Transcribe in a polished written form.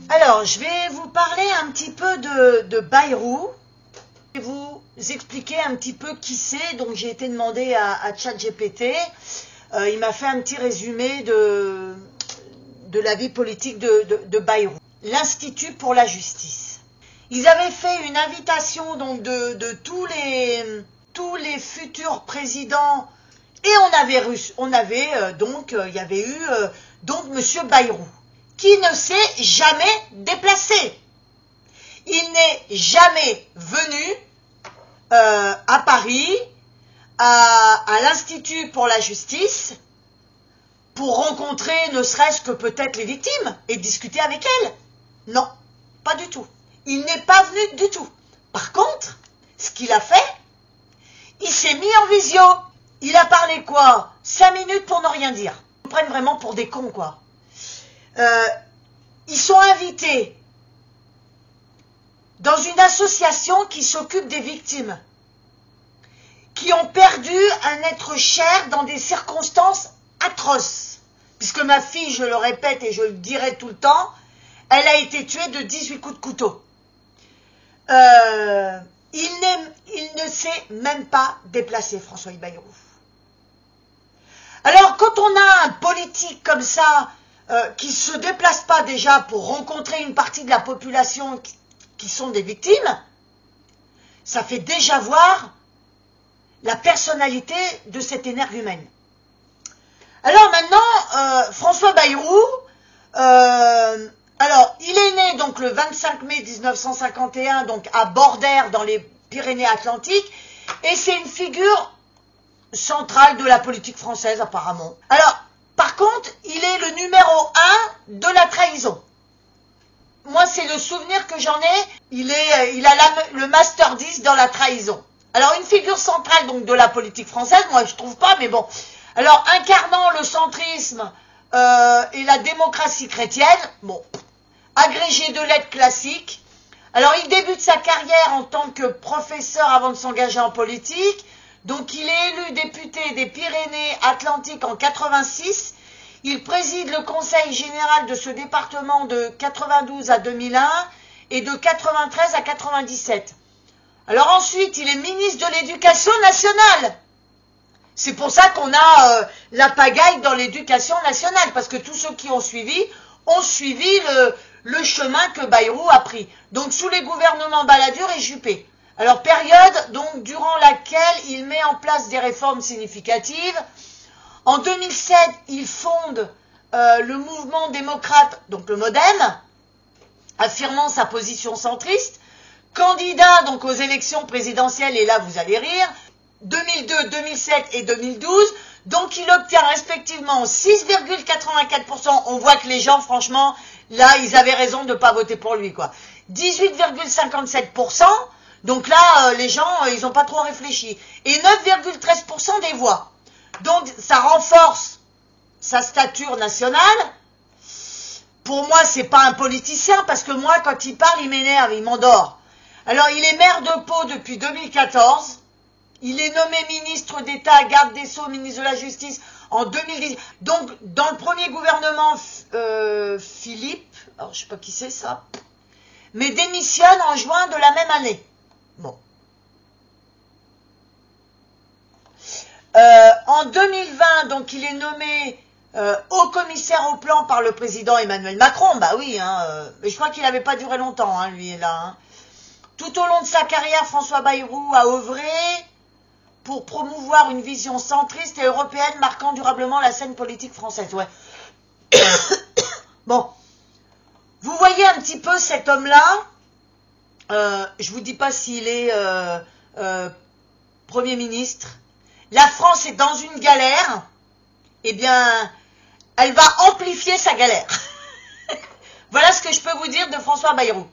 Alors, je vais vous parler un petit peu de Bayrou. Je vais vous expliquer un petit peu qui c'est. Donc, j'ai été demandé à ChatGPT. Il m'a fait un petit résumé de la vie politique de Bayrou. L'Institut pour la justice. Ils avaient fait une invitation donc de tous les futurs présidents. Et il y avait eu donc Monsieur Bayrou, qui ne s'est jamais déplacé. Il n'est jamais venu à Paris, à l'Institut pour la justice, pour rencontrer ne serait-ce que peut-être les victimes et discuter avec elles. Non, pas du tout. Il n'est pas venu du tout. Par contre, ce qu'il a fait, il s'est mis en visio. Il a parlé quoi? 5 minutes pour ne rien dire. Ils nous prennent vraiment pour des cons, quoi. Ils sont invités dans une association qui s'occupe des victimes, qui ont perdu un être cher dans des circonstances atroces. Puisque ma fille, je le répète et je le dirai tout le temps, elle a été tuée de 18 coups de couteau. Il ne s'est même pas déplacé, François Bayrou. Alors, quand on a un politique comme ça, qui ne se déplace pas déjà pour rencontrer une partie de la population qui sont des victimes, ça fait déjà voir la personnalité de cet énergumène. Alors maintenant, François Bayrou, alors il est né donc le 25 mai 1951 donc à Bordère dans les Pyrénées-Atlantiques, et c'est une figure centrale de la politique française apparemment. Alors, par contre, il est le numéro 1 de la trahison. Moi, c'est le souvenir que j'en ai. Il a le master 10 dans la trahison. Alors, une figure centrale donc de la politique française, moi je trouve pas, mais bon. Alors, incarnant le centrisme et la démocratie chrétienne, bon, agrégé de lettres classiques. Alors, il débute sa carrière en tant que professeur avant de s'engager en politique. Donc, il est élu député des Pyrénées-Atlantiques en 86. Il préside le conseil général de ce département de 92 à 2001 et de 93 à 97. Alors ensuite, il est ministre de l'Éducation nationale. C'est pour ça qu'on a la pagaille dans l'éducation nationale, parce que tous ceux qui ont suivi le chemin que Bayrou a pris. Donc, sous les gouvernements Balladur et Juppé. Alors, période donc durant laquelle il met en place des réformes significatives. En 2007, il fonde le mouvement démocrate, donc le MoDem, affirmant sa position centriste. Candidat donc aux élections présidentielles, et là vous allez rire, 2002, 2007 et 2012. Donc il obtient respectivement 6,84%. On voit que les gens, franchement, là, ils avaient raison de ne pas voter pour lui, quoi. 18,57%. Donc là, les gens, ils n'ont pas trop réfléchi. Et 9,13% des voix. Donc, ça renforce sa stature nationale. Pour moi, c'est pas un politicien, parce que moi, quand il parle, il m'énerve, il m'endort. Alors, il est maire de Pau depuis 2014. Il est nommé ministre d'État, garde des Sceaux, ministre de la Justice en 2010. Donc, dans le premier gouvernement, Philippe, alors je sais pas qui c'est ça, mais démissionne en juin de la même année. Bon. En 2020, donc il est nommé haut commissaire au plan par le président Emmanuel Macron. Bah oui, hein, mais je crois qu'il n'avait pas duré longtemps, hein, lui, là. Hein. Tout au long de sa carrière, François Bayrou a œuvré pour promouvoir une vision centriste et européenne marquant durablement la scène politique française. Ouais. Bon. Vous voyez un petit peu cet homme-là. Je vous dis pas s'il est Premier ministre. La France est dans une galère. Eh bien, elle va amplifier sa galère. Voilà ce que je peux vous dire de François Bayrou.